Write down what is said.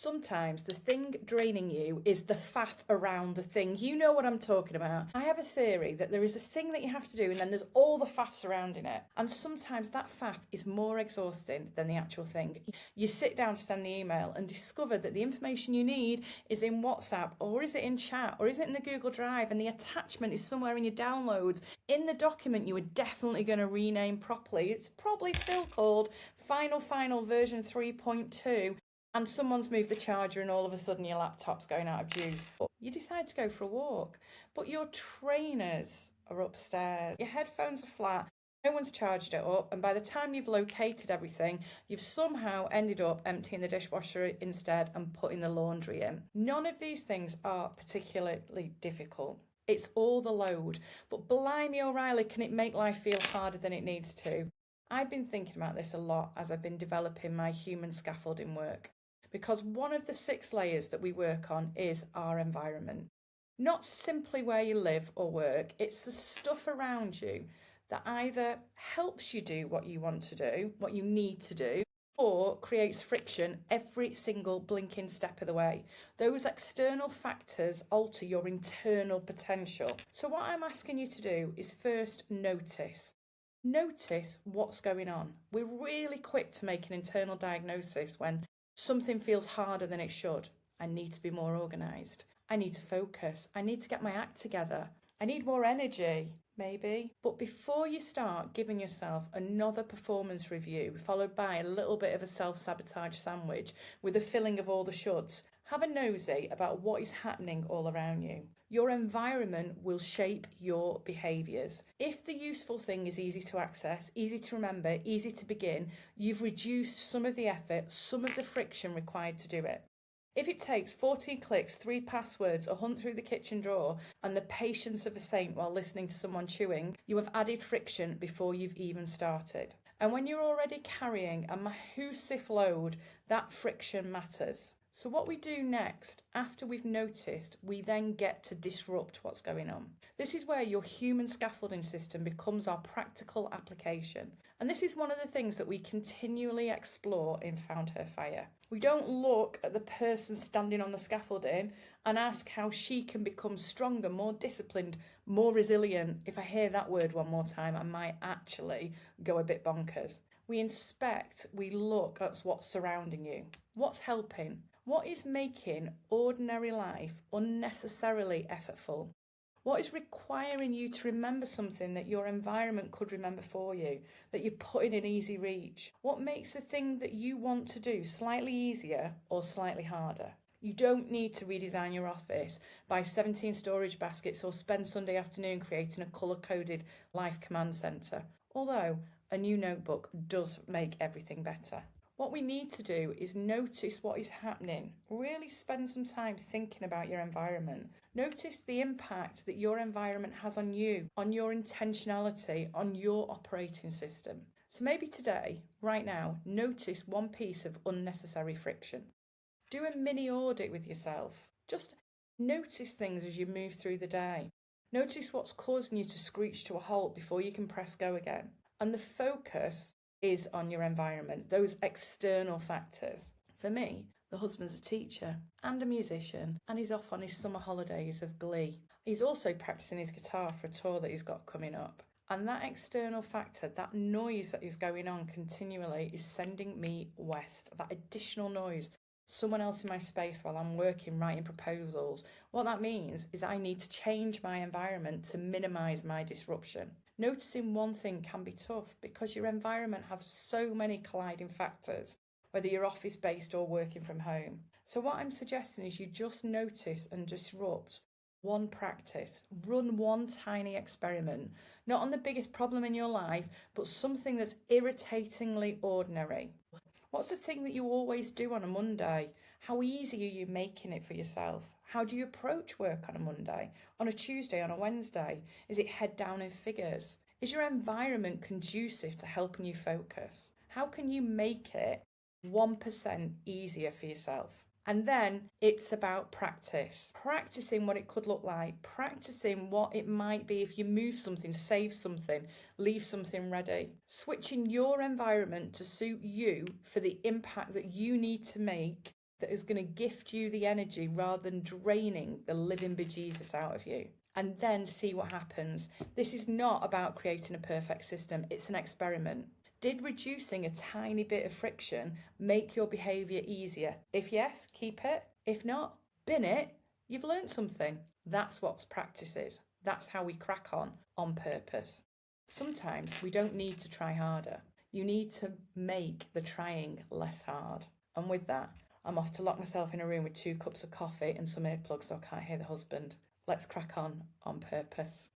Sometimes the thing draining you is the faff around the thing. You know what I'm talking about. I have a theory that there is a thing that you have to do and then there's all the faff surrounding it. And sometimes that faff is more exhausting than the actual thing. You sit down to send the email and discover that the information you need is in WhatsApp, or is it in chat, or is it in the Google Drive, and the attachment is somewhere in your downloads. In the document you were definitely going to rename properly. It's probably still called Final version 3.2. And someone's moved the charger and all of a sudden your laptop's going out of juice. You decide to go for a walk, but your trainers are upstairs. Your headphones are flat, no one's charged it up, and by the time you've located everything, you've somehow ended up emptying the dishwasher instead and putting the laundry in. None of these things are particularly difficult. It's all the load. But blimey O'Reilly, can it make life feel harder than it needs to? I've been thinking about this a lot as I've been developing my human scaffolding work. Because one of the 6 layers that we work on is our environment. Not simply where you live or work, it's the stuff around you that either helps you do what you want to do, what you need to do, or creates friction every single blinking step of the way. Those external factors alter your internal potential. So what I'm asking you to do is first notice. Notice what's going on. We're really quick to make an internal diagnosis when something feels harder than it should. I need to be more organised. I need to focus. I need to get my act together. I need more energy, maybe. But before you start giving yourself another performance review, followed by a little bit of a self-sabotage sandwich with a filling of all the shoulds, have a nosy about what is happening all around you. Your environment will shape your behaviours. If the useful thing is easy to access, easy to remember, easy to begin, you've reduced some of the effort, some of the friction required to do it. If it takes 14 clicks, 3 passwords, a hunt through the kitchen drawer, and the patience of a saint while listening to someone chewing, you have added friction before you've even started. And when you're already carrying a massive load, that friction matters. So what we do next, after we've noticed, we then get to disrupt what's going on. This is where your human scaffolding system becomes our practical application. And this is one of the things that we continually explore in Found Her Fire. We don't look at the person standing on the scaffolding and ask how she can become stronger, more disciplined, more resilient. If I hear that word one more time, I might actually go a bit bonkers. We inspect, we look at what's surrounding you. What's helping? What is making ordinary life unnecessarily effortful? What is requiring you to remember something that your environment could remember for you, that you're putting in easy reach? What makes the thing that you want to do slightly easier or slightly harder? You don't need to redesign your office, buy 17 storage baskets, or spend Sunday afternoon creating a colour-coded life command centre. Although a new notebook does make everything better. What we need to do is notice what is happening. Really spend some time thinking about your environment. Notice the impact that your environment has on you, on your intentionality, on your operating system. So maybe today, right now, notice one piece of unnecessary friction. Do a mini audit with yourself. Just notice things as you move through the day. Notice what's causing you to screech to a halt before you can press go again. And the focus is on your environment, those external factors. For me, the husband's a teacher and a musician, and he's off on his summer holidays of glee. He's also practicing his guitar for a tour that he's got coming up. And that external factor, that noise that is going on continually, is sending me west. That additional noise, someone else in my space while I'm working, writing proposals. What that means is I need to change my environment to minimise my disruption. Noticing one thing can be tough because your environment has so many colliding factors, whether you're office-based or working from home. So what I'm suggesting is you just notice and disrupt one practice. Run one tiny experiment, not on the biggest problem in your life, but something that's irritatingly ordinary. What's the thing that you always do on a Monday? How easy are you making it for yourself? How do you approach work on a Monday, on a Tuesday, on a Wednesday? Is it head down in figures? Is your environment conducive to helping you focus? How can you make it 1% easier for yourself? And then it's about practice. Practicing what it could look like. Practicing what it might be if you move something, save something, leave something ready. Switching your environment to suit you for the impact that you need to make that is going to gift you the energy rather than draining the living bejesus out of you. And then see what happens. This is not about creating a perfect system, it's an experiment. Did reducing a tiny bit of friction make your behaviour easier? If yes, keep it. If not, bin it. You've learned something. That's what practice is. That's how we crack on purpose. Sometimes we don't need to try harder. You need to make the trying less hard. And with that, I'm off to lock myself in a room with 2 cups of coffee and some earplugs so I can't hear the husband. Let's crack on purpose.